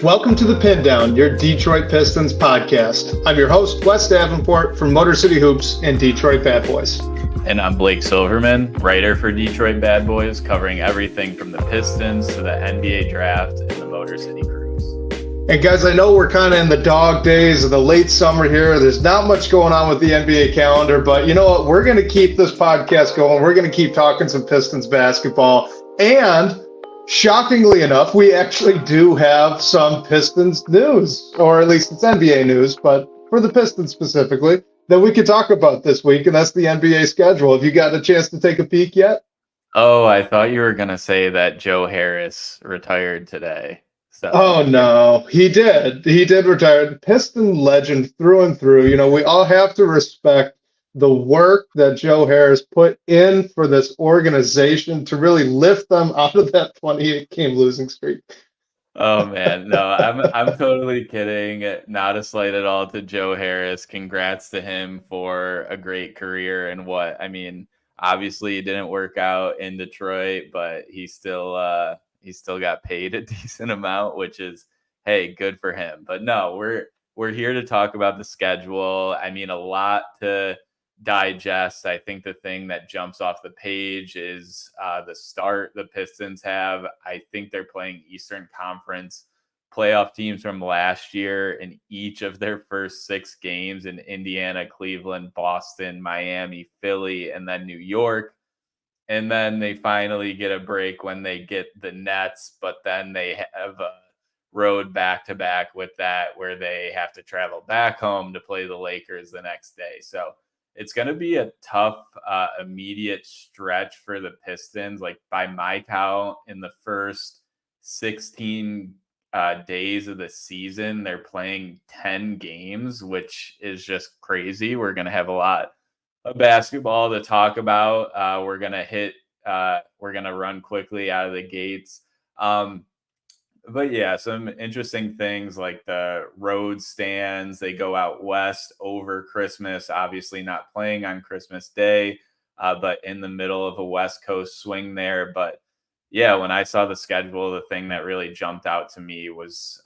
Welcome to the Pindown, your Detroit Pistons podcast. I'm your host, Wes Davenport from Motor City Hoops and Detroit Bad Boys. And I'm Blake Silverman, writer for Detroit Bad Boys, covering everything from the Pistons to the NBA draft and the Motor City Cruise. And guys, I know we're kind of in the dog days of the late summer here. There's not much going on with the NBA calendar, but you know what? We're going to keep this podcast going. We're going to keep talking some Pistons basketball. And shockingly enough, we actually do have some Pistons news, or at least it's NBA news, but for the Pistons specifically, that we could talk about this week, and that's the NBA schedule. Have you got a chance to take a peek yet? Oh, I thought you were going to say that Joe Harris retired today. So. Oh, no, he did. He did retire. Piston legend through and through. You know, we all have to respect the work that Joe Harris put in for this organization to really lift them out of that 28-game losing streak. Oh man, no, I'm totally kidding. Not a slight at all to Joe Harris. Congrats to him for a great career and obviously it didn't work out in Detroit, but he still got paid a decent amount, which is, hey, good for him. But no, we're here to talk about the schedule. I mean, a lot to digest. I think the thing that jumps off the page is the start the Pistons have. I think they're playing Eastern Conference playoff teams from last year in each of their first 6 games in Indiana, Cleveland, Boston, Miami, Philly, and then New York. And then they finally get a break when they get the Nets, but then they have a road back-to-back with that where they have to travel back home to play the Lakers the next day. So it's going to be a tough, immediate stretch for the Pistons. Like by my count, in the first 16 days of the season, they're playing 10 games, which is just crazy. We're going to have a lot of basketball to talk about. We're going to run quickly out of the gates. But yeah, some interesting things like the road stands. They go out west over Christmas, obviously not playing on Christmas Day, but in the middle of a West Coast swing there. But yeah, when I saw the schedule, the thing that really jumped out to me was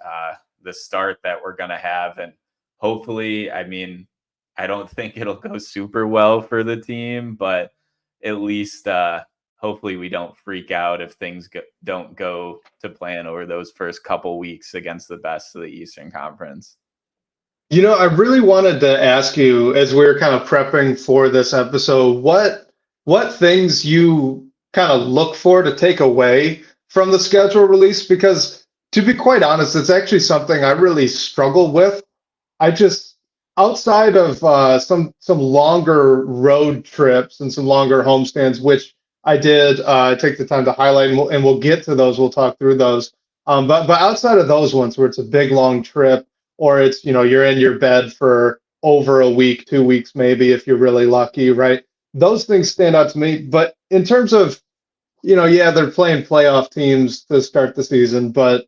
the start that we're going to have. And hopefully, I don't think it'll go super well for the team, but at least hopefully we don't freak out if things don't go to plan over those first couple weeks against the best of the Eastern Conference. You know, I really wanted to ask you, as we were kind of prepping for this episode, what things you kind of look for to take away from the schedule release, because to be quite honest, it's actually something I really struggle with. Outside of some longer road trips and some longer homestands, which I did take the time to highlight, and we'll get to those. We'll talk through those. But outside of those ones where it's a big, long trip, or it's, you're in your bed for over a week, 2 weeks, maybe, if you're really lucky, right? Those things stand out to me. But in terms of, they're playing playoff teams to start the season, but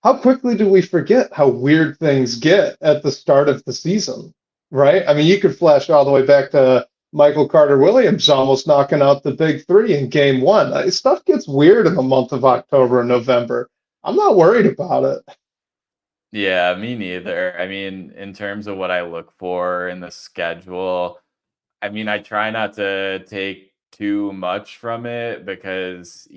how quickly do we forget how weird things get at the start of the season, right? I mean, you could flash all the way back to Michael Carter-Williams almost knocking out the big 3 in game 1. Stuff gets weird in the month of October and November. I'm not worried about it. Yeah, me neither. In terms of what I look for in the schedule, I try not to take too much from it because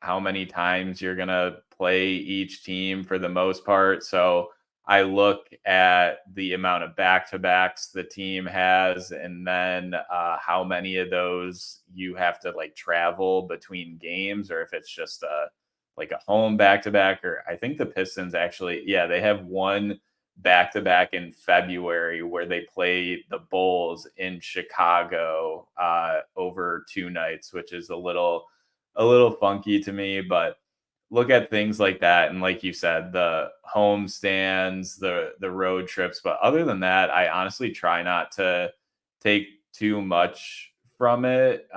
how many times you're going to play each team for the most part. So I look at the amount of back-to-backs the team has, and then how many of those you have to travel between games, or if it's just a home back-to-back. Or I think the Pistons actually, they have one back-to-back in February where they play the Bulls in Chicago over 2 nights, which is a little funky to me, but look at things like that. And like you said, the home stands, the road trips. But other than that, I honestly try not to take too much from it,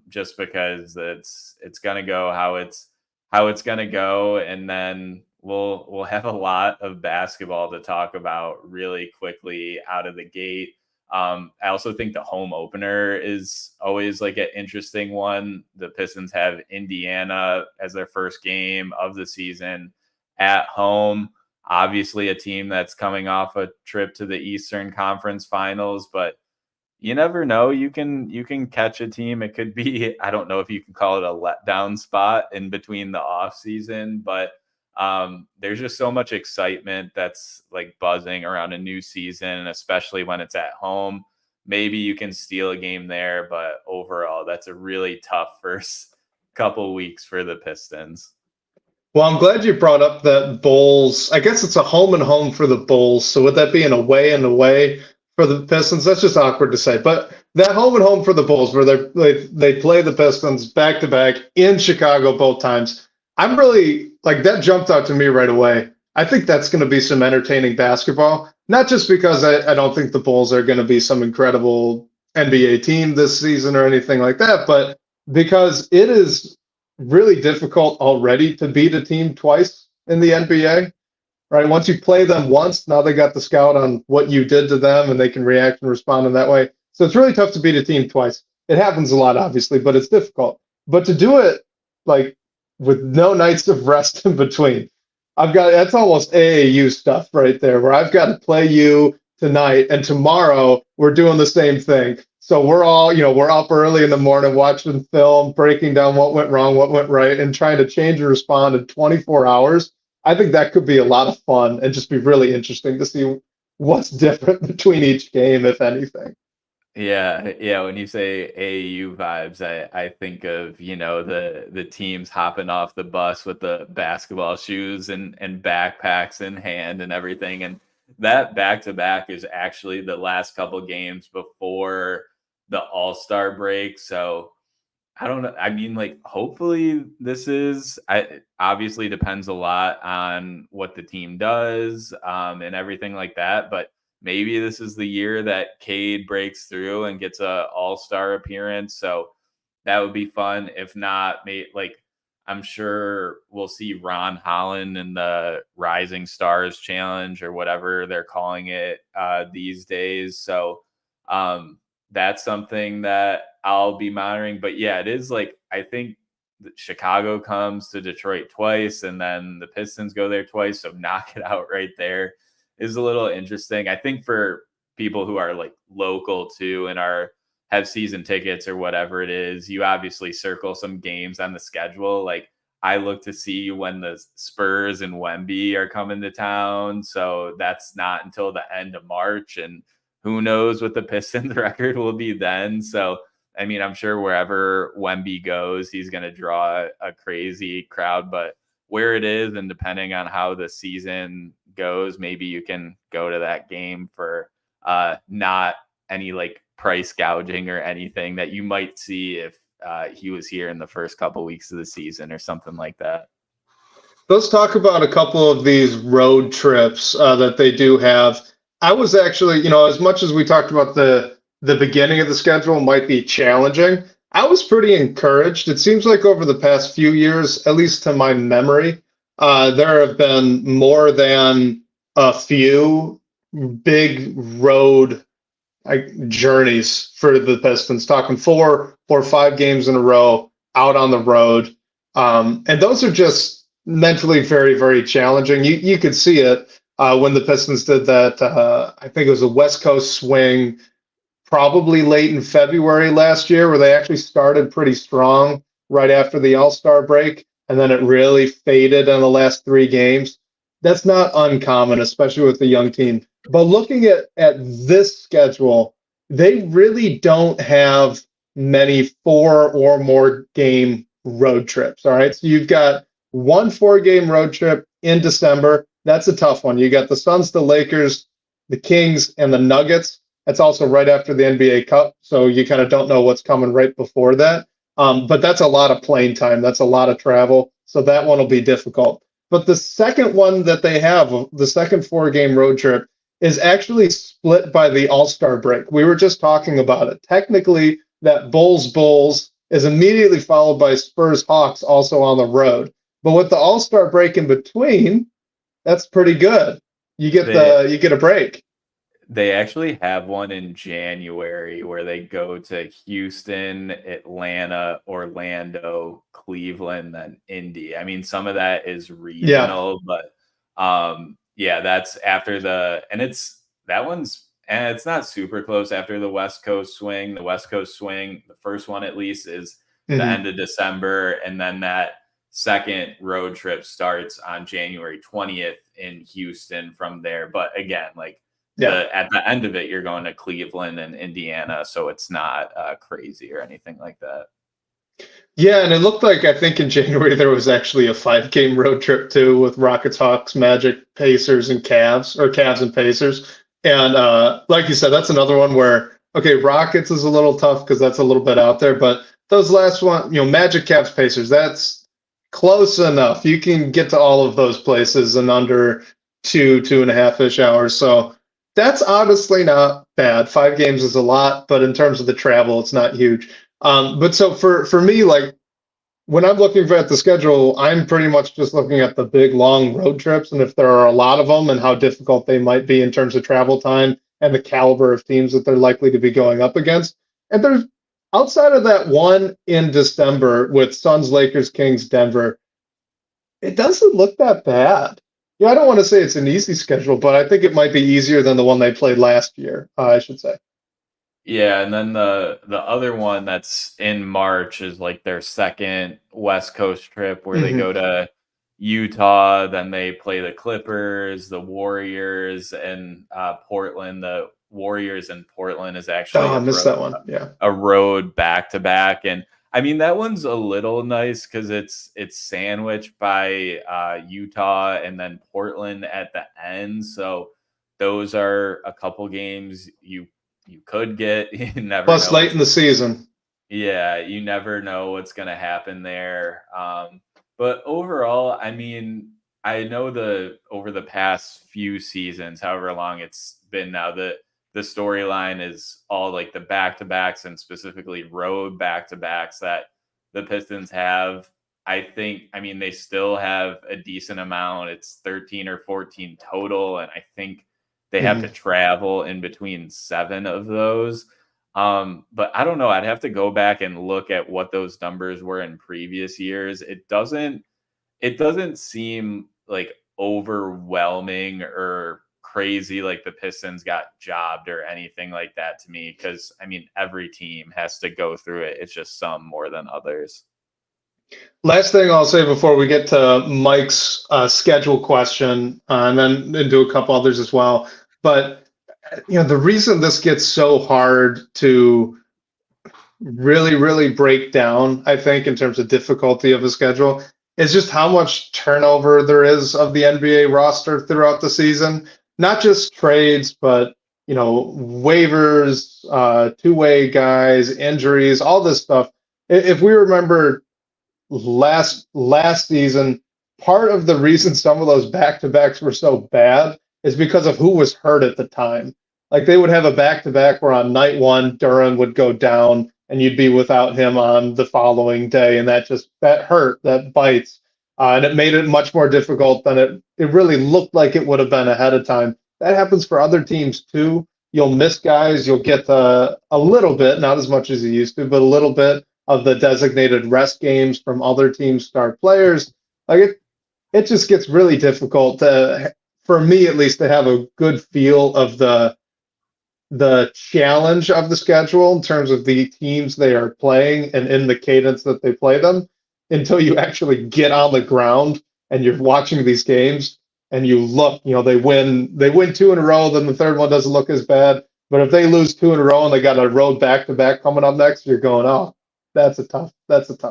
just because it's going to go how it's going to go. And then we'll have a lot of basketball to talk about really quickly out of the gate. I also think the home opener is always an interesting one. The Pistons have Indiana as their first game of the season at home. Obviously, a team that's coming off a trip to the Eastern Conference Finals, but you never know. You can catch a team. It could be, I don't know if you can call it a letdown spot in between the off season, but there's just so much excitement that's like buzzing around a new season, especially when it's at home. Maybe you can steal a game there, but overall, that's a really tough first couple weeks for the Pistons. Well, I'm glad you brought up that Bulls. I guess it's a home and home for the Bulls. So would that be an away and away for the Pistons? That's just awkward to say. But that home and home for the Bulls, where they play the Pistons back to back in Chicago both times. I'm really like that jumped out to me right away. I think that's going to be some entertaining basketball. Not just because I don't think the Bulls are going to be some incredible NBA team this season or anything like that, but because it is really difficult already to beat a team twice in the NBA, right? Once you play them once, now they got the scout on what you did to them and they can react and respond in that way. So it's really tough to beat a team twice. It happens a lot, obviously, but it's difficult. But to do it like with no nights of rest in between, that's almost AAU stuff right there, where I've got to play you tonight and tomorrow we're doing the same thing. So we're all, we're up early in the morning watching film, breaking down what went wrong, what went right, and trying to change and respond in 24 hours. I think that could be a lot of fun and just be really interesting to see what's different between each game, if anything. Yeah. When you say AAU vibes, I think of, the teams hopping off the bus with the basketball shoes and backpacks in hand and everything. And that back-to-back is actually the last couple games before the All-Star break. So I don't know. I mean, like, hopefully obviously depends a lot on what the team does and everything like that. But maybe this is the year that Cade breaks through and gets a All-Star appearance. So that would be fun. If not, I'm sure we'll see Ron Holland in the Rising Stars Challenge or whatever they're calling it these days. So that's something that I'll be monitoring. But yeah, it is like, I think Chicago comes to Detroit twice and then the Pistons go there twice. So knock it out right there is a little interesting. I think for people who are like local too and have season tickets or whatever it is, you obviously circle some games on the schedule. Like I look to see when the Spurs and Wemby are coming to town. So that's not until the end of March, and who knows what the Pistons record will be then. So, I mean, I'm sure wherever Wemby goes, he's going to draw a crazy crowd, but where it is and depending on how the season goes, maybe you can go to that game for not any like price gouging or anything that you might see if he was here in the first couple weeks of the season or something like that. Let's talk about a couple of these road trips that they do have. I was actually, as much as we talked about the beginning of the schedule might be challenging, I was pretty encouraged. It seems like over the past few years, at least to my memory, there have been more than a few big road journeys for the Pistons, talking 4 or 5 games in a row out on the road. And those are just mentally very, very challenging. You could see it when the Pistons did that. I think it was a West Coast swing, probably late in February last year, where they actually started pretty strong right after the All-Star break, and then it really faded in the last 3 games. That's not uncommon, especially with the young team. But looking at this schedule, they really don't have many 4 or more game road trips. All right. So you've got 1 4-game road trip in December. That's a tough one. You got the Suns, the Lakers, the Kings, and the Nuggets. That's also right after the NBA Cup. So you kind of don't know what's coming right before that. But that's a lot of plane time. That's a lot of travel. So that one will be difficult. But the second one that they have, the second 4-game road trip, is actually split by the All-Star break. We were just talking about it. Technically, that Bulls is immediately followed by Spurs Hawks also on the road. But with the All-Star break in between, that's pretty good. You get a break. They actually have one in January where they go to Houston, Atlanta, Orlando, Cleveland, then Indy. I mean, some of that is regional, but Yeah, that's after and it's not super close after the West Coast swing. The West Coast swing, the first one at least, is the Hmm. end of December, and then that second road trip starts on January 20th in Houston from there. But again, like Yeah. at the end of it, you're going to Cleveland and Indiana, so it's not crazy or anything like that. Yeah, and it looked like I think in January there was actually a 5 game road trip too with Rockets, Hawks, Magic, Pacers, and Cavs, or Cavs and Pacers. And like you said, that's another one where okay, Rockets is a little tough because that's a little bit out there, but those last one, Magic, Cavs, Pacers, that's close enough. You can get to all of those places in under 2.5 ish hours. So that's honestly not bad. 5 games is a lot, but in terms of the travel, it's not huge. But so for me, like when I'm looking at the schedule, I'm pretty much just looking at the big long road trips and if there are a lot of them and how difficult they might be in terms of travel time and the caliber of teams that they're likely to be going up against. And there's outside of that one in December with Suns, Lakers, Kings, Denver, it doesn't look that bad. Yeah, I don't want to say it's an easy schedule, but I think it might be easier than the one they played last year, I should say. Yeah, and then the other one that's in March is like their second West Coast trip where they Hmm. go to Utah, then they play the Clippers, the Warriors, and Portland. The Warriors in Portland is actually Oh, I missed that one. Yeah. a road back to back, and I mean that one's a little nice because it's sandwiched by Utah and then Portland at the end. So those are a couple games you could get. You never Plus, know late what's in the season. yeah, you never know what's going to happen there. But overall, I mean, I know over the past few seasons, however long it's been now, the storyline is all like the back to backs and specifically road back to backs that the Pistons have. I mean, they still have a decent amount. It's 13 or 14 total. And I think they have to Mhm. travel in between 7 of those. But I don't know. I'd have to go back and look at what those numbers were in previous years. It doesn't seem like overwhelming or crazy like the Pistons got jobbed or anything like that to me. Cause I mean, every team has to go through it. It's just some more than others. Last thing I'll say before we get to Mike's schedule question, and then into a couple others as well. But the reason this gets so hard to really, really break down, I think, in terms of difficulty of a schedule, is just how much turnover there is of the NBA roster throughout the season. Not just trades, but waivers, two-way guys, injuries, all this stuff. If we remember last season, part of the reason some of those back-to-backs were so bad is because of who was hurt at the time. Like they would have a back-to-back where on night one Duran would go down and you'd be without him on the following day, and that hurt, that bites, and it made it much more difficult than it really looked like it would have been ahead of time. That happens for other teams too. You'll miss guys, you'll get a little bit, not as much as you used to, but a little bit of the designated rest games from other teams' star players. Like it just gets really difficult for me at least, to have a good feel of the challenge of the schedule in terms of the teams they are playing and in the cadence that they play them until you actually get on the ground and you're watching these games and you look, they win 2 in a row, then the third one doesn't look as bad. But if they lose 2 in a row and they got a road back to back coming up next, you're going, oh, that's a tough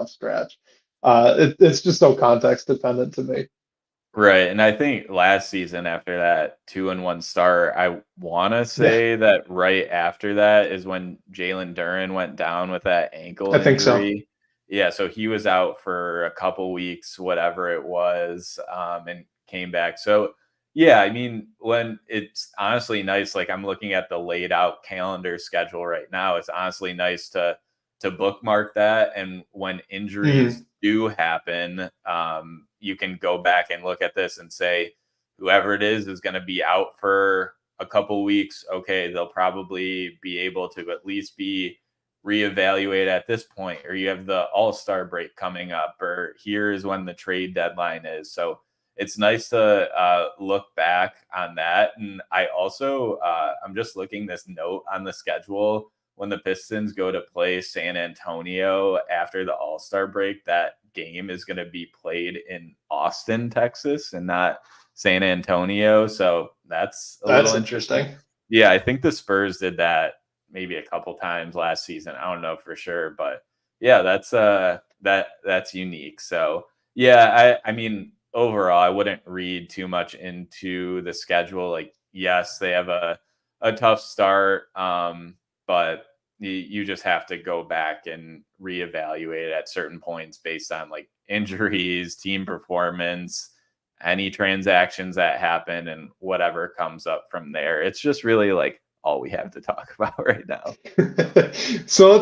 stretch. It's just so context dependent to me. Right. And I think last season after that 2-1 start, I want to Yeah, say that right after that is when Jalen Duren went down with that ankle I think so. injury. Yeah. So he was out for a couple weeks, whatever it was, and came back. So, yeah, I mean, when it's honestly nice, like I'm looking at the laid out calendar schedule right now, it's honestly nice to bookmark that. And when injuries Mhm. do happen, you can go back and look at this and say, whoever it is going to be out for a couple weeks. Okay, they'll probably be able to at least be reevaluated at this point, or you have the all-star break coming up, or here's when the trade deadline is. So it's nice to look back on that. And I also, I'm just looking this note on the schedule when the Pistons go to play San Antonio after the All-Star break. That game is going to be played in Austin, Texas, and not San Antonio. So that's a little interesting. Yeah, I think the Spurs did that maybe a couple times last season. I don't know for sure, but yeah, that's unique. So yeah, I mean, overall, I wouldn't read too much into the schedule. Like, yes, they have a tough start, but you just have to go back and reevaluate at certain points based on like injuries, team performance, any transactions that happen, and whatever comes up from there. It's just really like all we have to talk about right now. So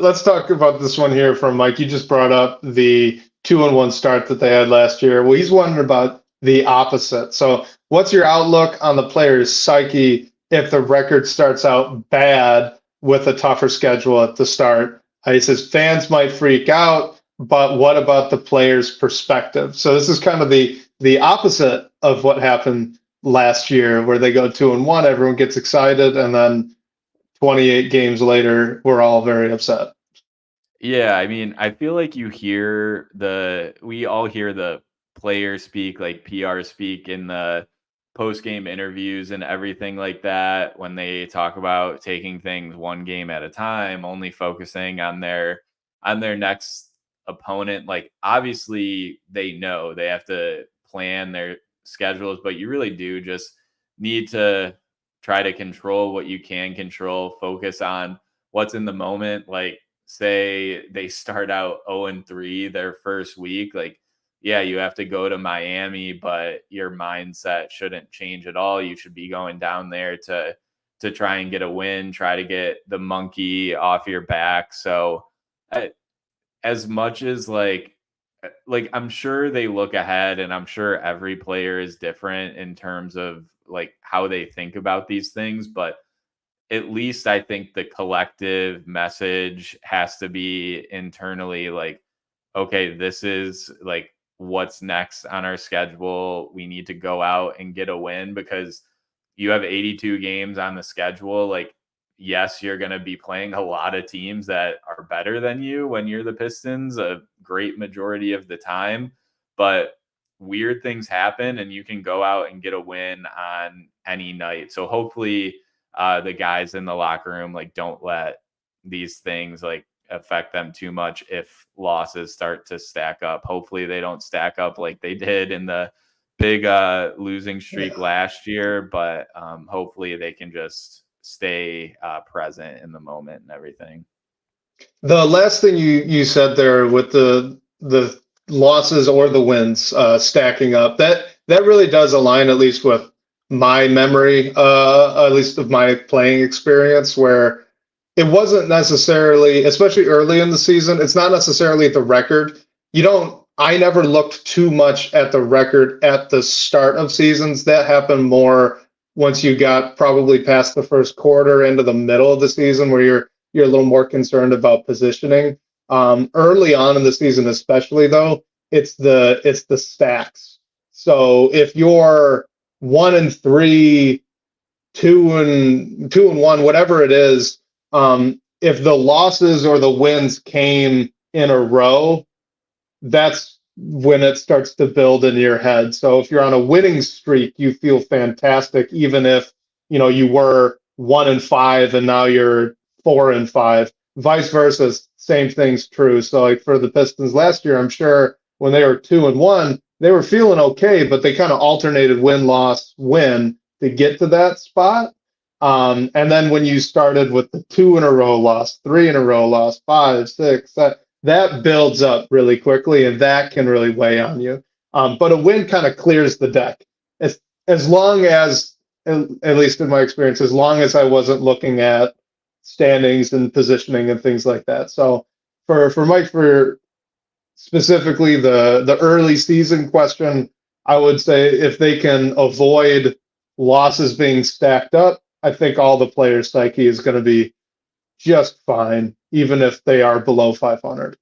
let's talk about this one here from Mike. You just brought up the 2-1 start that they had last year. Well, he's wondering about the opposite. So what's your outlook on the player's psyche if the record starts out bad with a tougher schedule at the start? He says fans might freak out, but what about the player's perspective? So this is kind of the opposite of what happened last year, where they go 2-1, everyone gets excited, and then 28 games later, we're all very upset. Yeah, I mean, I feel like we all hear the players speak, like PR speak in the post-game interviews and everything like that, when they talk about taking things one game at a time, only focusing on their next opponent. Like, obviously they know they have to plan their schedules, but you really do just need to try to control what you can control, focus on what's in the moment. Like, say they start out 0-3 their first week, like, yeah, you have to go to Miami, but your mindset shouldn't change at all. You should be going down there to try and get a win, try to get the monkey off your back. So as much as like I'm sure they look ahead, and I'm sure every player is different in terms of like how they think about these things, but at least I think the collective message has to be internally like, okay, this is like what's next on our schedule. We need to go out and get a win, because you have 82 games on the schedule. Like, yes, you're going to be playing a lot of teams that are better than you when you're the Pistons a great majority of the time, but weird things happen and you can go out and get a win on any night. So hopefully the guys in the locker room like don't let these things like affect them too much if losses start to stack up. Hopefully they don't stack up like they did in the big losing streak last year, but hopefully they can just stay present in the moment and everything. The last thing you said there with the losses or the wins stacking up, that really does align, at least with my memory, at least of my playing experience, where it wasn't necessarily, especially early in the season, it's not necessarily the record. I never looked too much at the record at the start of seasons. That happened more once you got probably past the first quarter into the middle of the season, where you're a little more concerned about positioning. Early on in the season, especially though, it's the stacks. So if you're 1-3, 2-1, whatever it is, if the losses or the wins came in a row, that's when it starts to build in your head. So if you're on a winning streak, you feel fantastic, even if you were 1-5 and now you're 4-5. Vice versa, same thing's true. So like for the Pistons last year, I'm sure when they were 2-1, they were feeling okay, but they kind of alternated win, loss, win to get to that spot. And then when you started with the 2 in a row loss, 3 in a row loss, 5, 6, that builds up really quickly, and that can really weigh on you. But a win kind of clears the deck. As long as, at least in my experience, as long as I wasn't looking at standings and positioning and things like that. So for Mike, for specifically the early season question, I would say if they can avoid losses being stacked up, I think all the players' psyche is going to be just fine, even if they are below 500.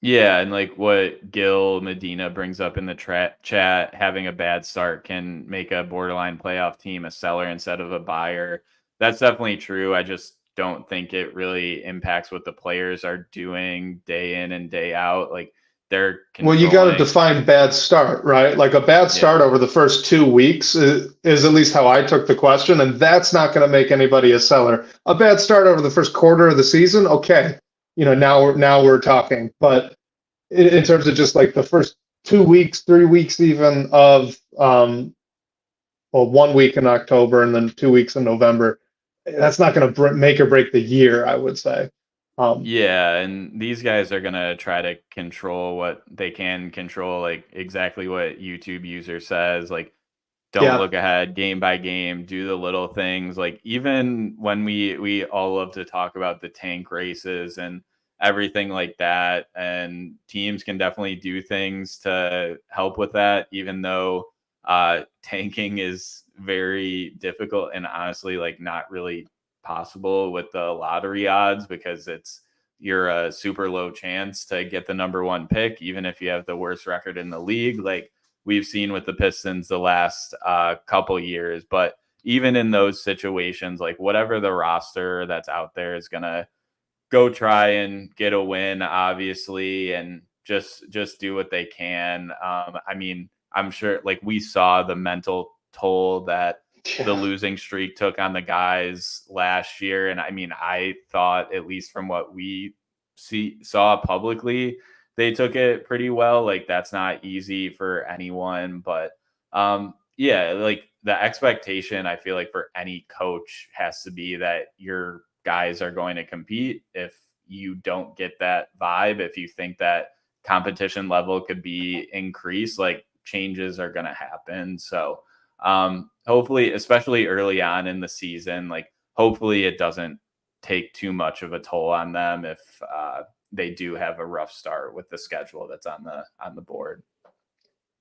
Yeah, and like what Gil Medina brings up in the chat, having a bad start can make a borderline playoff team a seller instead of a buyer. That's definitely true. I just don't think it really impacts what the players are doing day in and day out. Like they're Well, you got to controlling. define bad start, right? Like a bad Yeah. start over the first 2 weeks is at least how I took the question, and that's not going to make anybody a seller. A bad start over the first quarter of the season, okay, now we're talking. But in terms of just like the first 2 weeks, 3 weeks, even of well, 1 week in October and then 2 weeks in November, that's not going to make or break the year, I would say. Yeah, and these guys are gonna try to control what they can control, like exactly what YouTube user says. Like, don't yeah, look ahead game by game, do the little things. Like even when we all love to talk about the tank races and everything like that, and teams can definitely do things to help with that, even though tanking is very difficult and honestly like not really possible with the lottery odds because you're a super low chance to get the number one pick, even if you have the worst record in the league. Like we've seen with the Pistons the last couple years. But even in those situations, like whatever the roster that's out there is gonna go try and get a win, obviously, and just do what they can. I mean, I'm sure like we saw the mental toll that the yeah. losing streak took on the guys last year. And I mean, I thought, at least from what we saw publicly, they took it pretty well. Like that's not easy for anyone, but yeah, like the expectation I feel like for any coach has to be that your guys are going to compete. If you don't get that vibe, if you think that competition level could be increased, like changes are going to happen. So hopefully, especially early on in the season, like hopefully it doesn't take too much of a toll on them if they do have a rough start with the schedule that's on the board.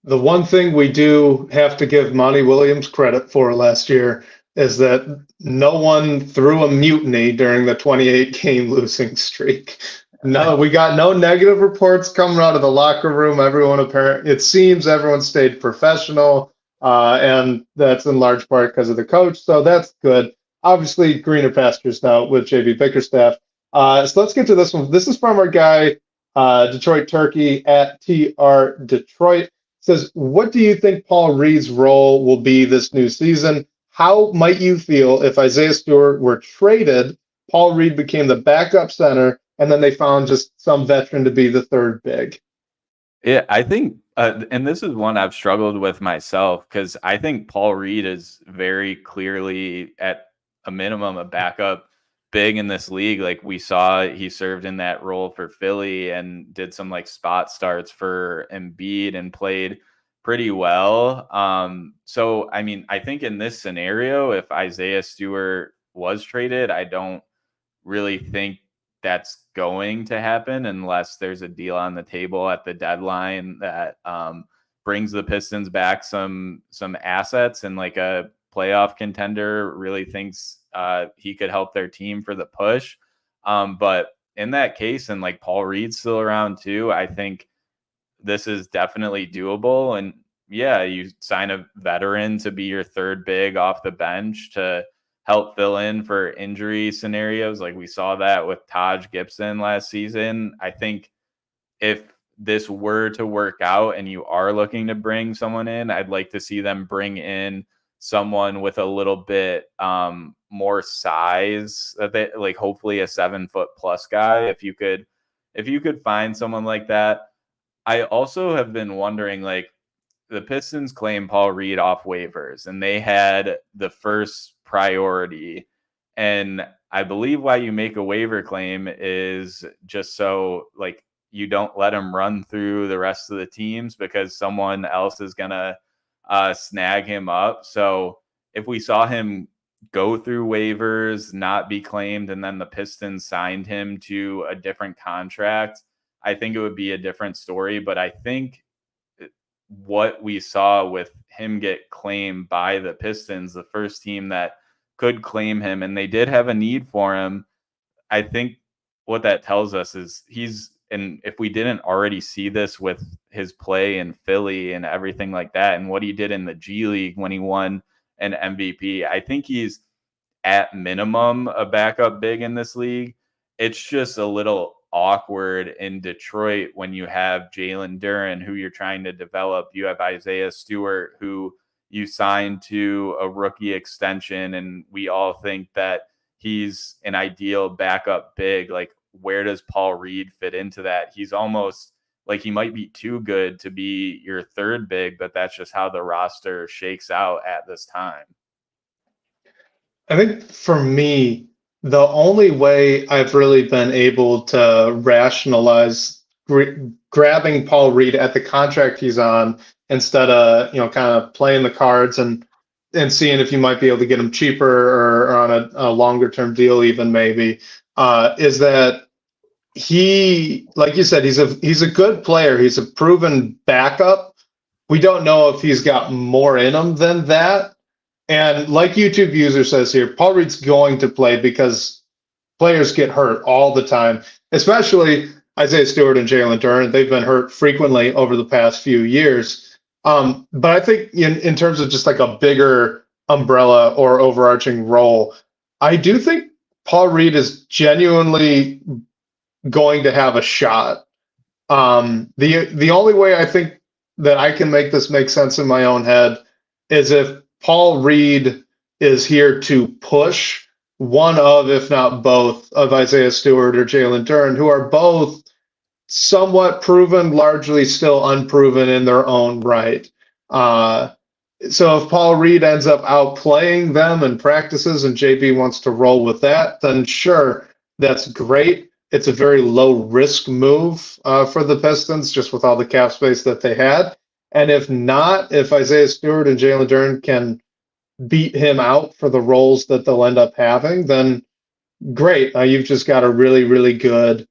The one thing we do have to give Monty Williams credit for last year is that no one threw a mutiny during the 28 game losing streak. No, we got no negative reports coming out of the locker room. It seems everyone stayed professional, and that's in large part because of the coach. So that's good. Obviously, greener pastures now with JB Bickerstaff. So let's get to this one. This is from our guy, Detroit Turkey at TR Detroit. Says, what do you think Paul Reed's role will be this new season? How might you feel if Isaiah Stewart were traded, Paul Reed became the backup center, and then they found just some veteran to be the third big? Yeah, I think, and this is one I've struggled with myself because I think Paul Reed is very clearly at a minimum a backup big in this league. Like we saw, he served in that role for Philly and did some like spot starts for Embiid and played pretty well. So I mean, I think in this scenario, if Isaiah Stewart was traded, I don't really think that's going to happen unless there's a deal on the table at the deadline that brings the Pistons back some assets, and like a playoff contender really thinks he could help their team for the push. But in that case, and like Paul Reed's still around too, I think this is definitely doable. And yeah, you sign a veteran to be your third big off the bench to help fill in for injury scenarios. Like we saw that with Taj Gibson last season. I think if this were to work out and you are looking to bring someone in, I'd like to see them bring in someone with a little bit more size, that they like, hopefully a 7 foot plus guy. If you could find someone like that. I also have been wondering, like, the Pistons claim Paul Reed off waivers, and they had the first priority. And I believe why you make a waiver claim is just so like you don't let him run through the rest of the teams because someone else is gonna snag him up. So if we saw him go through waivers, not be claimed, and then the Pistons signed him to a different contract, I think it would be a different story. But I think what we saw with him get claimed by the Pistons, the first team that could claim him, and they did have a need for him. I think what that tells us is he's and if we didn't already see this with his play in Philly and everything like that, and what he did in the G League when he won an MVP, I think he's at minimum a backup big in this league. It's just a little awkward in Detroit when you have Jalen Duren, who you're trying to develop. You have Isaiah Stewart, who you signed to a rookie extension, and we all think that he's an ideal backup big. Like, where does Paul Reed fit into that? He's almost like he might be too good to be your third big, but that's just how the roster shakes out at this time. I think for me, the only way I've really been able to rationalize grabbing Paul Reed at the contract he's on instead of, kind of playing the cards and seeing if you might be able to get him cheaper or on a longer term deal, even maybe, is that he, like you said, he's a good player. He's a proven backup. We don't know if he's got more in him than that. And like YouTube user says here, Paul Reed's going to play because players get hurt all the time, especially Isaiah Stewart and Jalen Duren. They've been hurt frequently over the past few years. But I think in terms of just like a bigger umbrella or overarching role, I do think Paul Reed is genuinely going to have a shot. The only way I think that I can make this make sense in my own head is if Paul Reed is here to push one of, if not both, of Isaiah Stewart or Jalen Duren, who are both somewhat proven, largely still unproven in their own right. So if Paul Reed ends up outplaying them in practices and JB wants to roll with that, then sure, that's great. It's a very low risk move for the Pistons, just with all the cap space that they had. And if not, if Isaiah Stewart and Jalen Duren can beat him out for the roles that they'll end up having, then great. You've just got a really, really good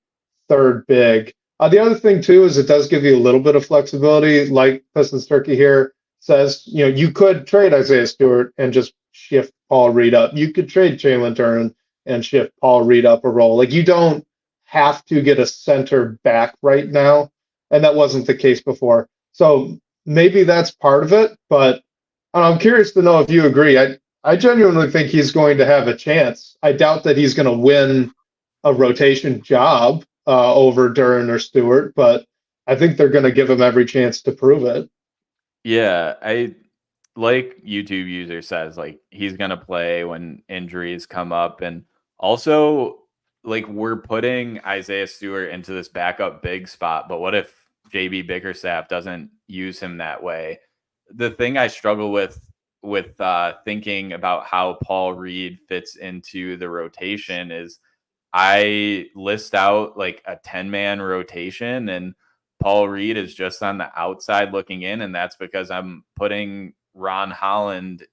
third big. The other thing, too, is it does give you a little bit of flexibility. Like Pistons Turkey here says, you could trade Isaiah Stewart and just shift Paul Reed up. You could trade Jalen Duren and shift Paul Reed up a role. Like, you don't have to get a center back right now, and that wasn't the case before. So maybe that's part of it, but I'm curious to know if you agree. I genuinely think he's going to have a chance. I doubt that he's going to win a rotation job over Duren or Stewart, but I think they're going to give him every chance to prove it. Yeah, I like YouTube user says, like, he's going to play when injuries come up. And also, like, we're putting Isaiah Stewart into this backup big spot, but what if JB Bickerstaff doesn't use him that way? The thing I struggle with thinking about how Paul Reed fits into the rotation is I list out like a 10-man rotation and Paul Reed is just on the outside looking in, and that's because I'm putting Ron Holland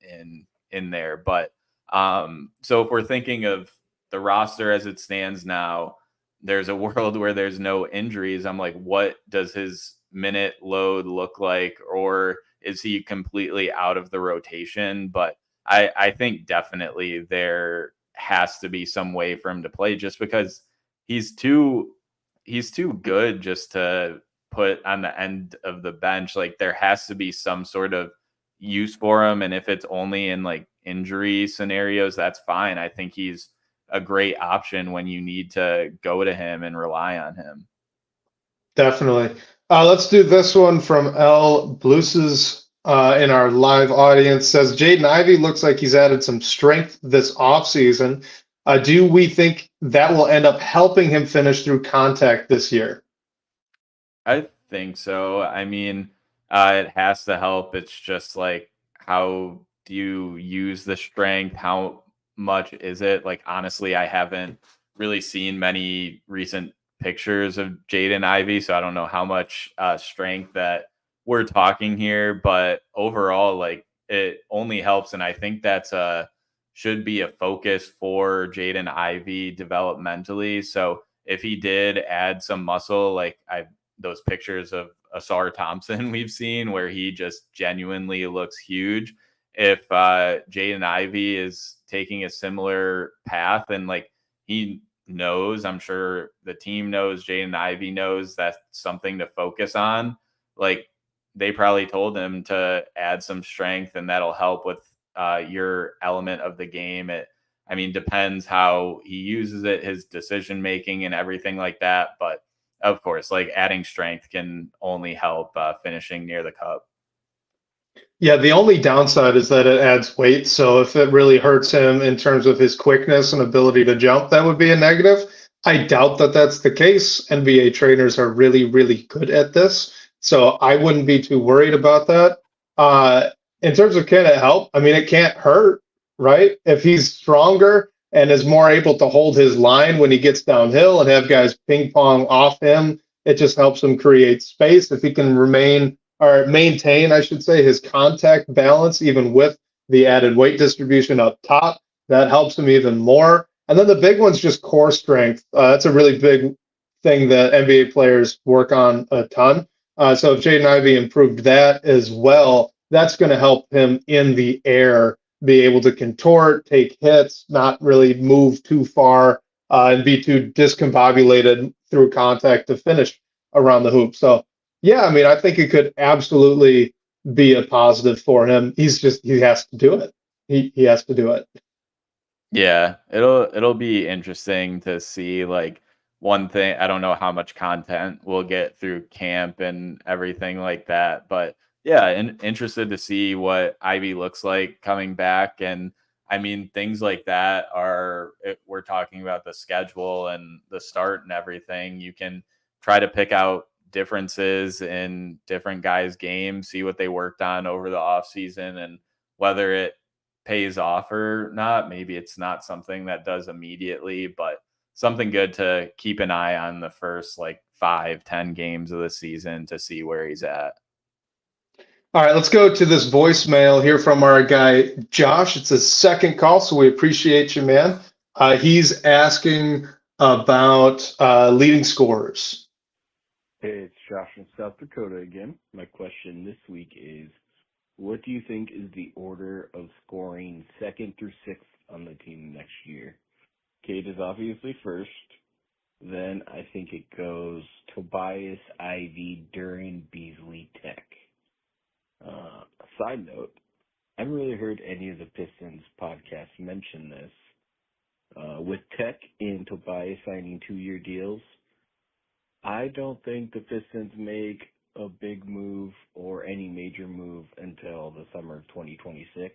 in there. But so if we're thinking of the roster as it stands now, there's a world where there's no injuries. I'm like, what does his minute load look like? Or is he completely out of the rotation? But I think definitely there has to be some way for him to play, just because he's too good just to put on the end of the bench. Like, there has to be some sort of use for him. And if it's only in like injury scenarios, that's fine. I think he's a great option when you need to go to him and rely on him. Definitely. Let's do this one from L. Blues in our live audience. Says, Jaden Ivey looks like he's added some strength this offseason. Do we think that will end up helping him finish through contact this year? I think so. I mean, it has to help. It's just like, how do you use the strength? How much is it? Like, honestly, I haven't really seen many recent pictures of Jaden Ivey, so I don't know how much strength that we're talking here, but overall, like, it only helps. And I think that's should be a focus for Jaden Ivey developmentally. So if he did add some muscle, like those pictures of Asar Thompson we've seen where he just genuinely looks huge. If Jaden Ivey is taking a similar path and like he knows, I'm sure the team knows, Jaden Ivey knows that's something to focus on. Like, they probably told him to add some strength, and that'll help with your element of the game. Depends how he uses it, his decision making and everything like that. But of course, like, adding strength can only help finishing near the cup. Yeah, the only downside is that it adds weight. So if it really hurts him in terms of his quickness and ability to jump, that would be a negative. I doubt that that's the case. NBA trainers are really, really good at this. So I wouldn't be too worried about that. In terms of can it help? I mean, it can't hurt, right? If he's stronger and is more able to hold his line when he gets downhill and have guys ping pong off him, it just helps him create space. If he can maintain, I should say, his contact balance, even with the added weight distribution up top, that helps him even more. And then the big one's just core strength. That's a really big thing that NBA players work on a ton. So if Jaden Ivey improved that as well, that's going to help him in the air be able to contort, take hits, not really move too far, and be too discombobulated through contact to finish around the hoop. So, yeah, I mean, I think it could absolutely be a positive for him. He has to do it. He has to do it. Yeah, it'll be interesting to see. Like, one thing, I don't know how much content we'll get through camp and everything like that, but yeah, interested to see what Ivy looks like coming back. And things like that we're talking about the schedule and the start and everything. You can try to pick out differences in different guys' games, see what they worked on over the off season, and whether it pays off or not. Maybe it's not something that does immediately, but something good to keep an eye on the first 5-10 games of the season to see where he's at. All right, let's go to this voicemail here from our guy, Josh. It's his second call, so we appreciate you, man. He's asking about leading scorers. Hey, it's Josh from South Dakota again. My question this week is, what do you think is the order of scoring 2nd through 6th on the team next year? Cade is obviously first. Then I think it goes Tobias, Ivy, Duren, Beasley, Tech. Side note, I haven't really heard any of the Pistons podcasts mention this. With Tech and Tobias signing 2-year deals, I don't think the Pistons make a big move or any major move until the summer of 2026,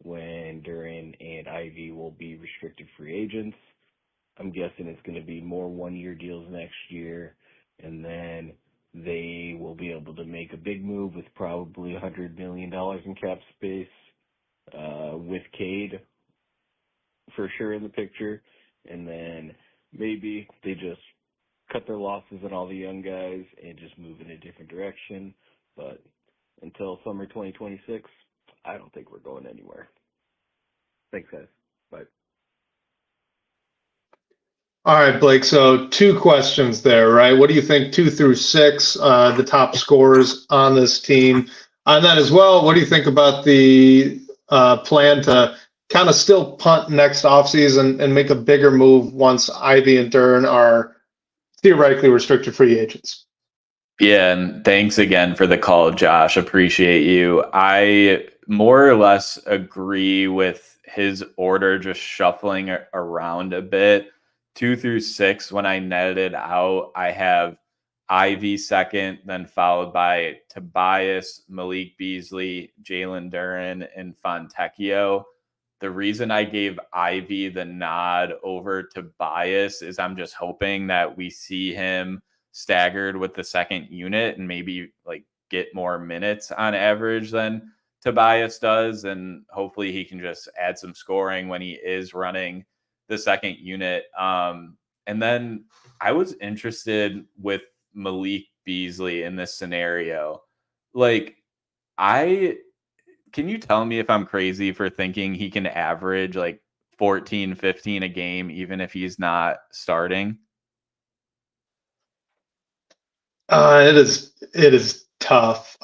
when Duren and Ivy will be restricted free agents. I'm guessing it's going to be more 1-year deals next year, and then they will be able to make a big move with probably $100 million in cap space, with Cade for sure in the picture, and then maybe they just cut their losses on all the young guys and just move in a different direction. But until summer 2026, I don't think we're going anywhere. Thanks, guys. Bye. All right, Blake. So 2 questions there, right? What do you think 2 through 6, the top scorers on this team? And then as well, what do you think about the plan to kind of still punt next offseason and make a bigger move once Ivy and Duren are theoretically restricted free agents? Yeah, and thanks again for the call, Josh. Appreciate you. I more or less agree with his order, just shuffling around a bit. 2 through 6, when I netted it out, I have Ivy second, then followed by Tobias, Malik Beasley, Jalen Duren, and Fontecchio. The reason I gave Ivy the nod over Tobias is I'm just hoping that we see him staggered with the second unit and maybe get more minutes on average than Tobias does. And hopefully he can just add some scoring when he is running the second unit. And then I was interested with Malik Beasley in this scenario. Can you tell me if I'm crazy for thinking he can average 14, 15 a game, even if he's not starting? It is tough.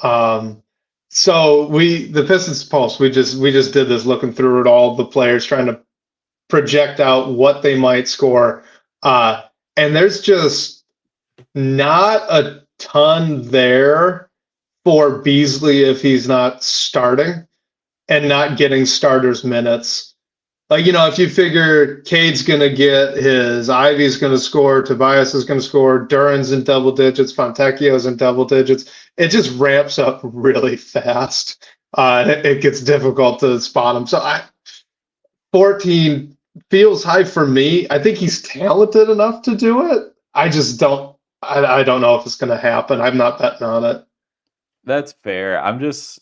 So the Pistons Pulse, we just did this, looking through it all, the players, trying to project out what they might score And there's just not a ton there for Beasley if he's not starting and not getting starters minutes. Like, if you figure Cade's going to get his, Ivy's going to score, Tobias is going to score, Duran's in double digits, Fontecchio's in double digits, it just ramps up really fast. It gets difficult to spot him. So 14 feels high for me. I think he's talented enough to do it. I just don't know if it's going to happen. I'm not betting on it. That's fair. I'm just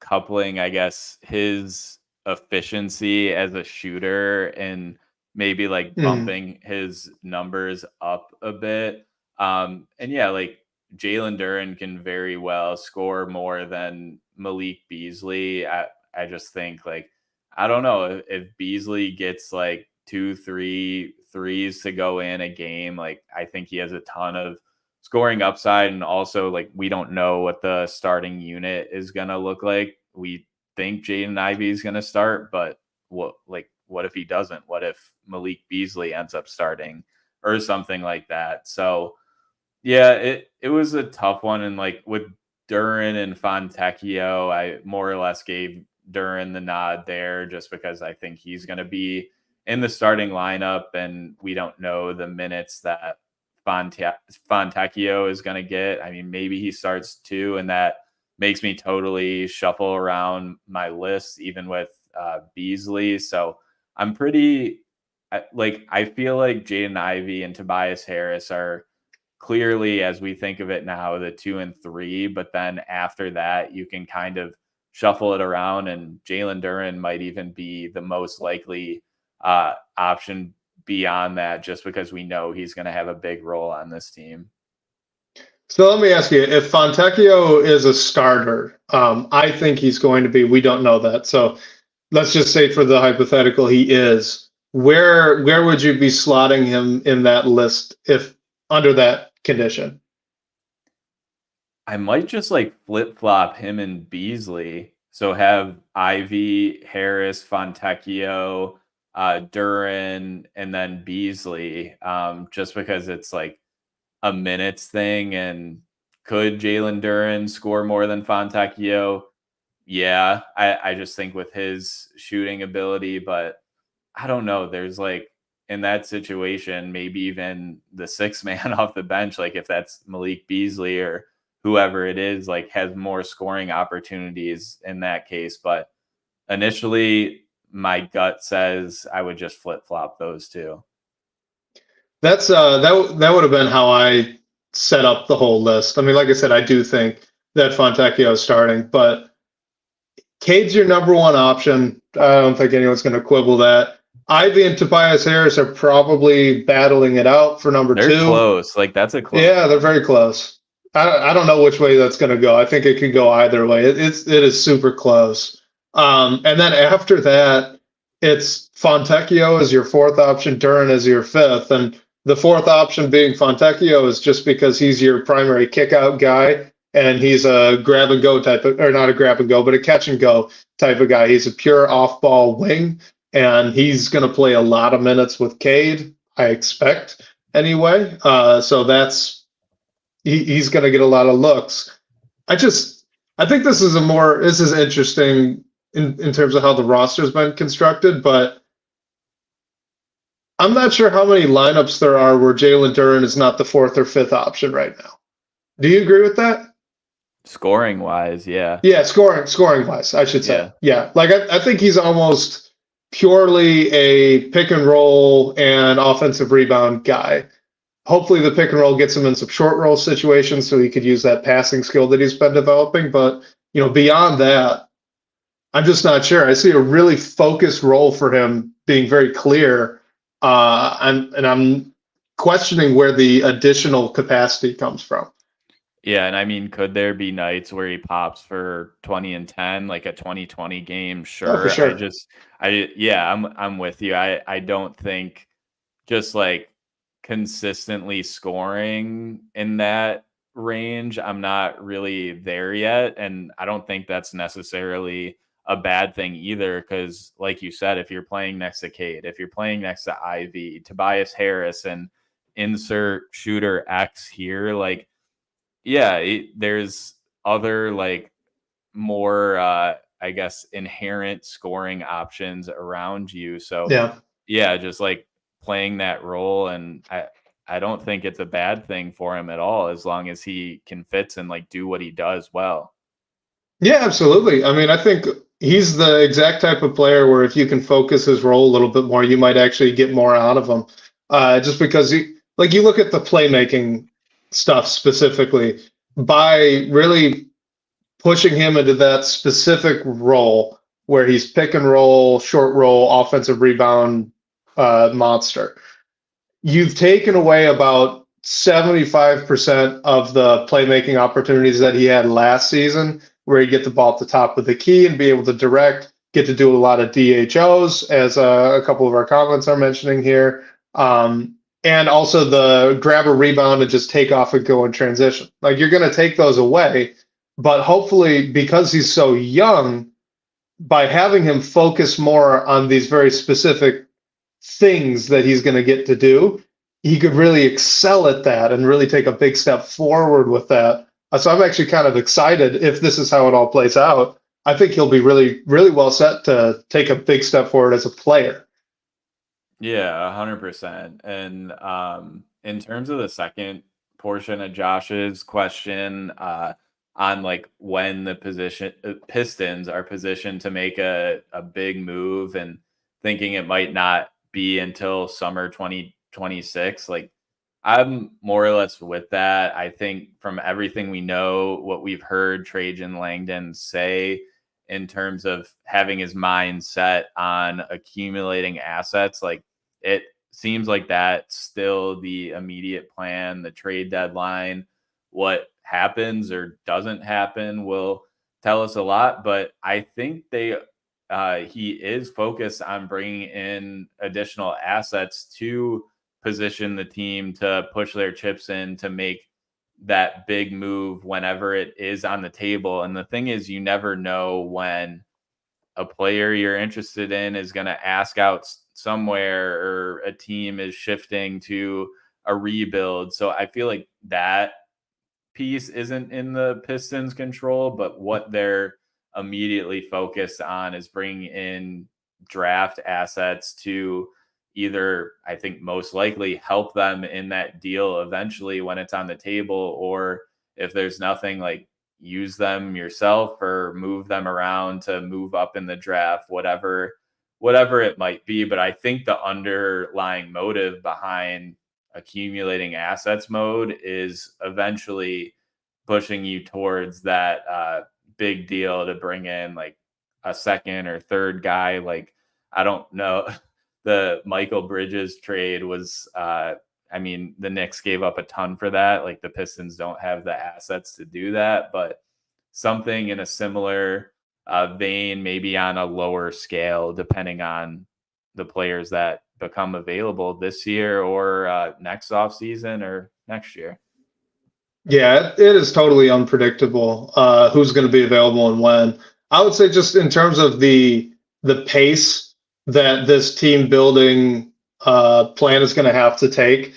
coupling, I guess, his efficiency as a shooter and maybe like bumping his numbers up a bit. And yeah, like Jalen Duren can very well score more than Malik Beasley. I just think, like, I don't know if Beasley gets like 2-3 threes to go in a game. Like, I think he has a ton of scoring upside, and also, like, we don't know what the starting unit is gonna look like. We think Jaden Ivey is gonna start, but what if he doesn't? What if Malik Beasley ends up starting or something like that? So yeah, it was a tough one, and like with Duren and Fontecchio, I more or less gave Duren the nod there just because I think he's gonna be in the starting lineup, and we don't know the minutes that Fontecchio is going to get. I mean, maybe he starts too, and that makes me totally shuffle around my list, even with Beasley. So I'm pretty, I feel like Jaden Ivey and Tobias Harris are clearly, as we think of it now, the 2 and 3. But then after that, you can kind of shuffle it around, and Jalen Duren might even be the most likely option beyond that, just because we know he's going to have a big role on this team. So let me ask you, if Fontecchio is a starter, I think he's going to be, we don't know that. So let's just say for the hypothetical he is, where would you be slotting him in that list if under that condition? I might just like flip-flop him and Beasley. So have Ivy, Harris, Fontecchio, Duren, and then Beasley, just because it's like a minutes thing. And could Jalen Duren score more than Fontecchio? Yeah, I just think with his shooting ability, but I don't know. There's like, in that situation, maybe even the sixth man off the bench, like if that's Malik Beasley or whoever it is, like has more scoring opportunities in that case. But initially, my gut says I would just flip flop those two. That's that would have been how I set up the whole list. I mean, like I said, I do think that Fontecchio is starting, but Cade's your number one option. I don't think anyone's going to quibble that. Ivy and Tobias Harris are probably battling it out for number They're 2. Close. Like, that's a close. Yeah, they're very close. I don't know which way that's going to go. I think it could go either way. It is super close. And then after that, it's Fontecchio as your 4th option, Duren as your 5th. And the 4th option being Fontecchio is just because he's your primary kick-out guy, and he's a grab-and-go type of, or not a grab-and-go, but a catch-and-go type of guy. He's a pure off-ball wing, and he's going to play a lot of minutes with Cade, I expect, anyway. So that's he's going to get a lot of looks. I think this is interesting in terms of how the roster's been constructed, but I'm not sure how many lineups there are where Jalen Duren is not the 4th or 5th option right now. Do you agree with that? Scoring wise, yeah. Yeah, scoring wise, I should say. Yeah. Like I think he's almost purely a pick and roll and offensive rebound guy. Hopefully the pick and roll gets him in some short roll situations so he could use that passing skill that he's been developing. But, beyond that, I'm just not sure. I see a really focused role for him being very clear. And I'm questioning where the additional capacity comes from. Yeah, and I mean, could there be nights where he pops for 20 and 10, like a 2020 game? Sure. Oh, for sure. I'm with you. I don't think just like consistently scoring in that range, I'm not really there yet, and I don't think that's necessarily a bad thing either, because like you said, if you're playing next to Cade, if you're playing next to Ivy, Tobias Harris, and insert shooter X here, like, yeah, there's other like more I guess inherent scoring options around you. So yeah, just like playing that role, and I don't think it's a bad thing for him at all, as long as he can fit and like do what he does well. Yeah, absolutely. I mean, I think he's the exact type of player where if you can focus his role a little bit more, you might actually get more out of him. Just because like you look at the playmaking stuff specifically, by really pushing him into that specific role where he's pick and roll, short roll, offensive rebound monster. You've taken away about 75% of the playmaking opportunities that he had last season, where he'd get the ball at the top of the key and be able to direct, get to do a lot of DHOs, as a couple of our comments are mentioning here. And also the grab a rebound and just take off and go in transition. Like, you're going to take those away, but hopefully, because he's so young, by having him focus more on these very specific things that he's going to get to do, he could really excel at that and really take a big step forward with that. So I'm actually kind of excited if this is how it all plays out. I think he'll be really, really well set to take a big step forward as a player. Yeah, 100%. And in terms of the second portion of Josh's question, on like when the Pistons are positioned to make a big move, and thinking it might not be until summer 2026, like, I'm more or less with that. I think from everything we know, what we've heard Trajan Langdon say in terms of having his mind set on accumulating assets, like, it seems like that's still the immediate plan. The trade deadline, what happens or doesn't happen, will tell us a lot. But I think he is focused on bringing in additional assets to position the team to push their chips in to make that big move whenever it is on the table. And the thing is, you never know when a player you're interested in is going to ask out somewhere, or a team is shifting to a rebuild. So I feel like that piece isn't in the Pistons' control, but what they're immediately focused on is bringing in draft assets to either, I think most likely, help them in that deal eventually when it's on the table, or if there's nothing, like, use them yourself or move them around to move up in the draft, whatever it might be. But I think the underlying motive behind accumulating assets mode is eventually pushing you towards that big deal to bring in like a second or third guy. Like, I don't know. The Michael Bridges trade was, I mean, the Knicks gave up a ton for that. Like, the Pistons don't have the assets to do that, but something in a similar vein, maybe on a lower scale, depending on the players that become available this year or next offseason or next year. Yeah, it is totally unpredictable who's going to be available and when. I would say, just in terms of the pace that this team building plan is going to have to take,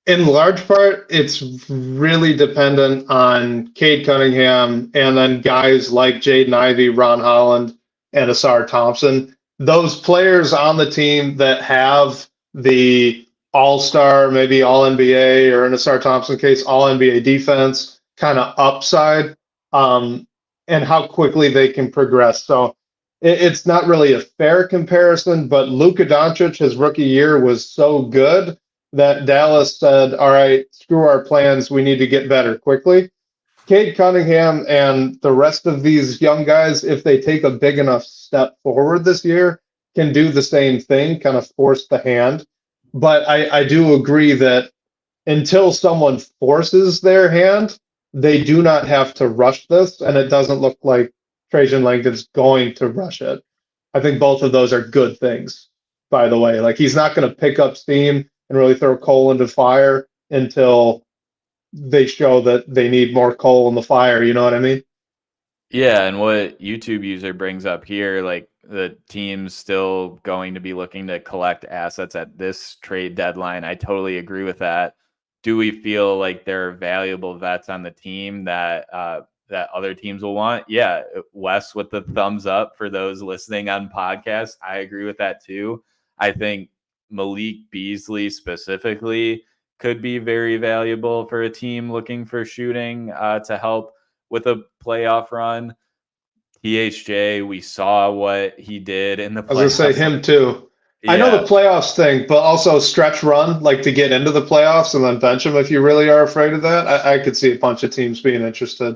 in large part, it's really dependent on Cade Cunningham and then guys like Jaden Ivey, Ron Holland, and Asar Thompson. Those players on the team that have the all-star, maybe all-NBA, or in Asar Thompson's case, all-NBA defense kind of upside, and how quickly they can progress. So it's not really a fair comparison, but Luka Doncic, his rookie year, was so good that Dallas said, all right, screw our plans. We need to get better quickly. Cade Cunningham and the rest of these young guys, if they take a big enough step forward this year, can do the same thing, kind of force the hand. But I do agree that until someone forces their hand, they do not have to rush this, and it doesn't look like Trajan Langdon's going to rush it. I think both of those are good things, by the way. Like, he's not going to pick up steam and really throw coal into fire until they show that they need more coal in the fire. You know what I mean? Yeah, and what YouTube user brings up here, like the team's still going to be looking to collect assets at this trade deadline. I totally agree with that. Do we feel like there are valuable vets on the team that that other teams will want? Yeah, Wes with the thumbs up for those listening on podcasts. I agree with that too. I think Malik Beasley specifically could be very valuable for a team looking for shooting to help with a playoff run. THJ, we saw what he did in the I was going to say playoffs. him too. I know Yeah, the playoffs thing, but also stretch run, like to get into the playoffs and then bench him if you really are afraid of that. I could see a bunch of teams being interested.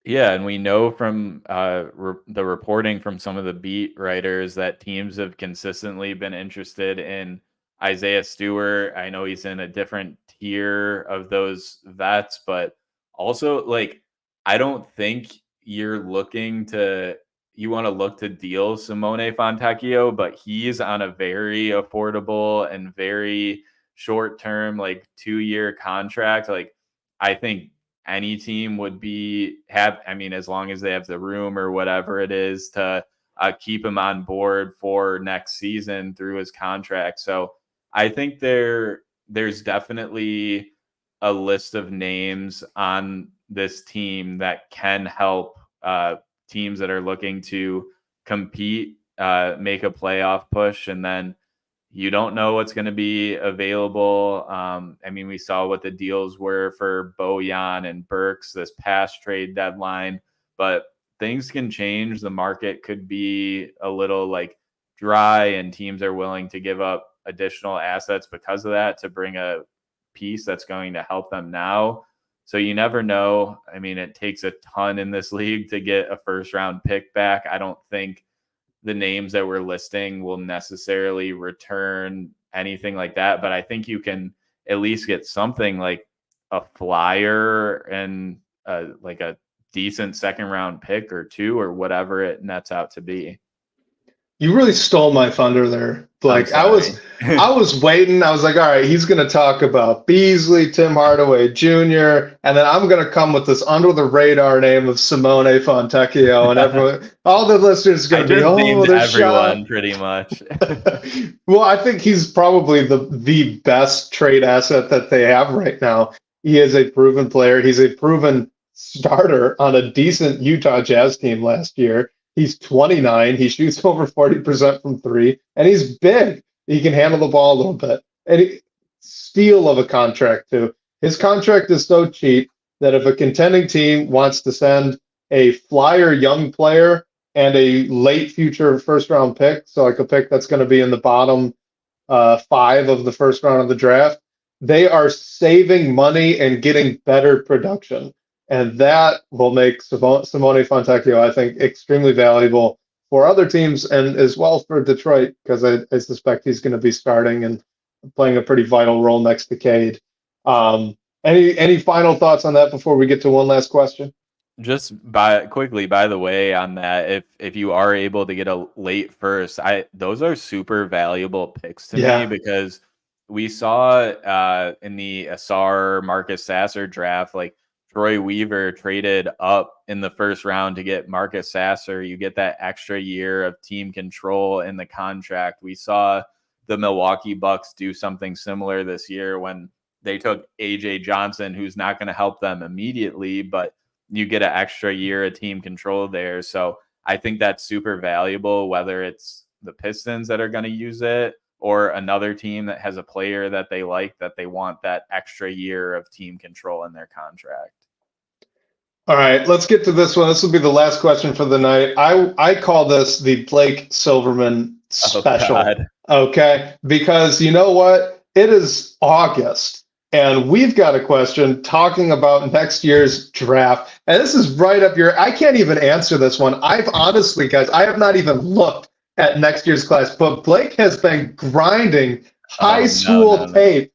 yeah, and we know from the reporting from some of the beat writers that teams have consistently been interested in Isaiah Stewart. I know he's in a different tier of those vets, but also like I don't think you want to look to deal Simone Fontecchio, but he's on a very affordable and very short term, like 2-year contract. Like I think any team would I mean, as long as they have the room or whatever it is to keep him on board for next season through his contract. So I think there's definitely a list of names on this team that can help teams that are looking to compete, make a playoff push, and then you don't know what's going to be available. I mean, we saw what the deals were for Bojan and Burks this past trade deadline, but things can change. The market could be a little like dry, and teams are willing to give up additional assets because of that to bring a piece that's going to help them now. So you never know. I mean, it takes a ton in this league to get a first round pick back. I don't think the names that we're listing will necessarily return anything like that, but I think you can at least get something like a flyer and like a decent second round pick or two or whatever it nets out to be. You really stole my thunder there, Blake. I was waiting. I was like, all right, he's going to talk about Beasley, Tim Hardaway Jr., and then I'm going to come with this under the radar name of Simone Fontecchio, and everyone, all the listeners are going to be, oh, there's everyone pretty much. Well, I think he's probably the best trade asset that they have right now. He is a proven player. He's a proven starter on a decent Utah Jazz team last year. He's 29. He shoots over 40% from three, and he's big. He can handle the ball a little bit. And steal of a contract, too. His contract is so cheap that if a contending team wants to send a flyer young player and a late future first-round pick, so like a pick that's going to be in the bottom 5 of the first round of the draft, they are saving money and getting better production. And that will make Simone Fontecchio, I think, extremely valuable for other teams and as well for Detroit, because I suspect he's going to be starting and playing a pretty vital role next to Cade. Any final thoughts on that before we get to one last question? Just quickly, by the way, on that, if you are able to get a late first, those are super valuable picks to me, because we saw in the Asar Marcus Sasser draft, like Troy Weaver traded up in the first round to get Marcus Sasser. You get that extra year of team control in the contract. We saw the Milwaukee Bucks do something similar this year when they took AJ Johnson, who's not going to help them immediately, but you get an extra year of team control there. So I think that's super valuable, whether it's the Pistons that are going to use it or another team that has a player that they like, that they want that extra year of team control in their contract. All right, let's get to this one. This will be the last question for the night. I call this the Blake Silverman special. Okay, because you know what? It is August, and we've got a question talking about next year's draft. And this is right up your, I can't even answer this one. I've honestly, guys, I have not even looked at next year's class, but Blake has been grinding high school tape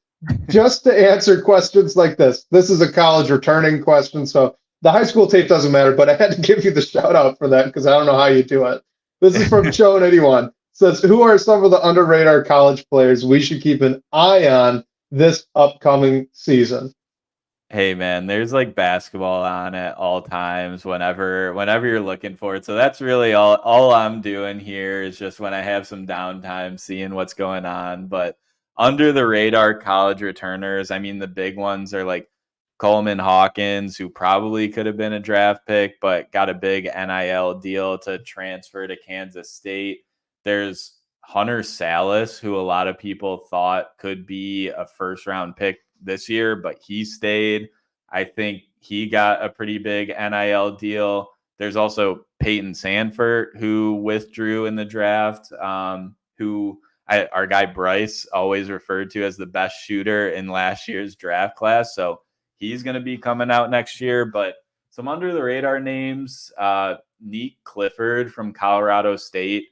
just to answer questions like this. This is a college returning question, so the high school tape doesn't matter, but I had to give you the shout out for that because I don't know how you do it. This is from Joan81. Says, who are some of the under radar college players we should keep an eye on this upcoming season? Hey man, there's like basketball on at all times whenever you're looking for it. So that's really all I'm doing here is just when I have some downtime seeing what's going on. But under the radar college returners, I mean the big ones are like Coleman Hawkins, who probably could have been a draft pick, but got a big NIL deal to transfer to Kansas State. There's Hunter Salas, who a lot of people thought could be a first round pick this year, but he stayed. I think he got a pretty big NIL deal. There's also Peyton Sanford, who withdrew in the draft, our guy Bryce always referred to as the best shooter in last year's draft class. So he's going to be coming out next year. But some under the radar names, Neek Clifford from Colorado State.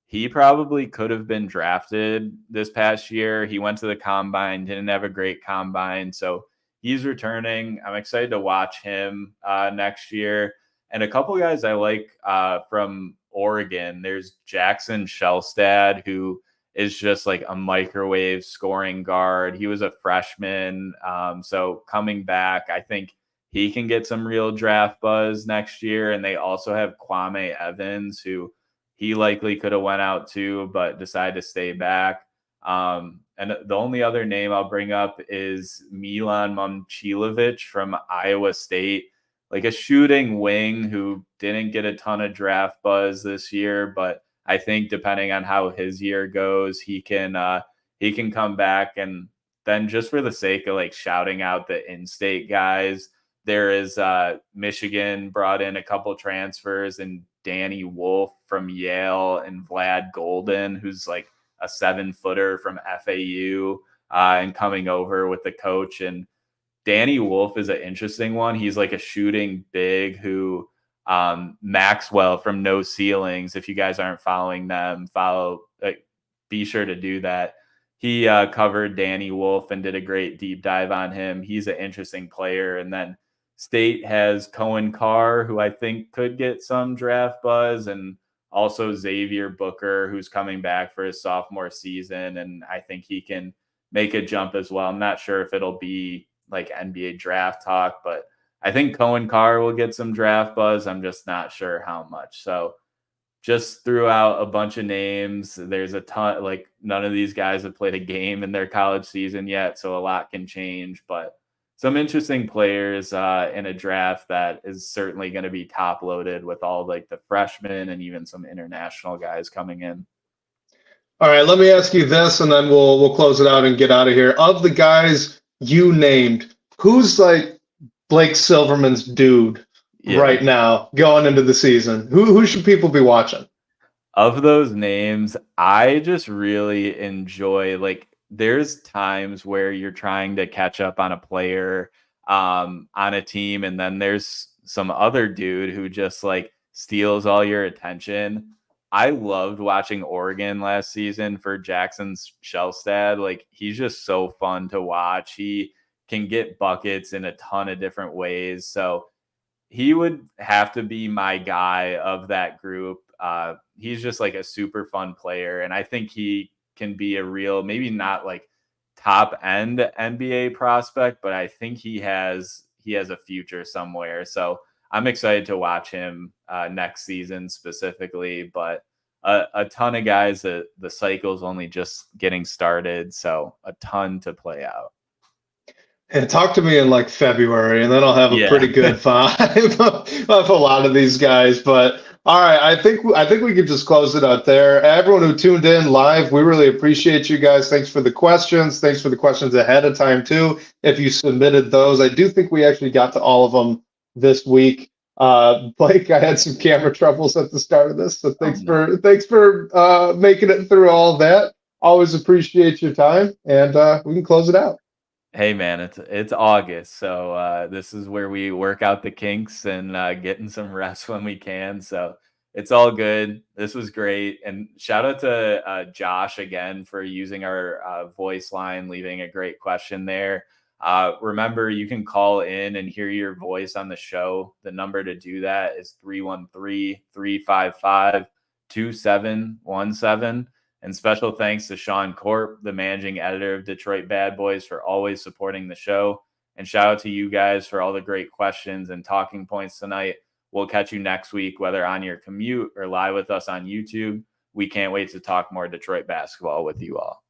He probably could have been drafted this past year. He went to the combine, didn't have a great combine. So he's returning. I'm excited to watch him next year. And a couple guys I like from Oregon. There's Jackson Shelstad, who is just like a microwave scoring guard. He was a freshman. So coming back, I think he can get some real draft buzz next year. And they also have Kwame Evans, who he likely could have went out too, but decided to stay back. And the only other name I'll bring up is Milan Momcilovic from Iowa State, like a shooting wing who didn't get a ton of draft buzz this year, but I think depending on how his year goes, he can come back. And then just for the sake of like shouting out the in-state guys, there is Michigan brought in a couple transfers, and Danny Wolf from Yale and Vlad Golden, who's like a 7-footer from FAU and coming over with the coach. And Danny Wolf is an interesting one. He's like a shooting big who Maxwell from No Ceilings. If you guys aren't following them, be sure to do that. He covered Danny Wolf and did a great deep dive on him. He's an interesting player. And then State has Cohen Carr, who I think could get some draft buzz, and also Xavier Booker, who's coming back for his sophomore season. And I think he can make a jump as well. I'm not sure if it'll be like NBA draft talk, but I think Cohen Carr will get some draft buzz. I'm just not sure how much. So just threw out a bunch of names. There's a ton, like none of these guys have played a game in their college season yet, so a lot can change, but some interesting players in a draft that is certainly going to be top loaded with all like the freshmen and even some international guys coming in. All right, let me ask you this, and then we'll close it out and get out of here. Of the guys you named, who's like Blake Silverman's dude right now going into the season? Who should people be watching? Of those names, I just really enjoy, like, there's times where you're trying to catch up on a player on a team, and then there's some other dude who just like steals all your attention. I loved watching Oregon last season for Jackson Shelstad. Like, he's just so fun to watch. He can get buckets in a ton of different ways. So he would have to be my guy of that group. He's just like a super fun player. And I think he can be a real, maybe not like top end NBA prospect, but I think he has a future somewhere. So I'm excited to watch him next season specifically, but a ton of guys that the cycle's only just getting started. So a ton to play out. And talk to me in like February, and then I'll have a pretty good vibe of a lot of these guys. But all right, I think we could just close it out there. Everyone who tuned in live, we really appreciate you guys. Thanks for the questions. Thanks for the questions ahead of time too. If you submitted those, I do think we actually got to all of them this week. Blake, I had some camera troubles at the start of this, so thanks for making it through all of that. Always appreciate your time, and we can close it out. Hey man, it's August, so this is where we work out the kinks and getting some rest when we can. So it's all good. This was great, and shout out to Josh again for using our voice line, leaving a great question there. Remember, you can call in and hear your voice on the show. The number to do that is 313-355-2717. And special thanks to Sean Corp, the managing editor of Detroit Bad Boys, for always supporting the show. And shout out to you guys for all the great questions and talking points tonight. We'll catch you next week, whether on your commute or live with us on YouTube. We can't wait to talk more Detroit basketball with you all.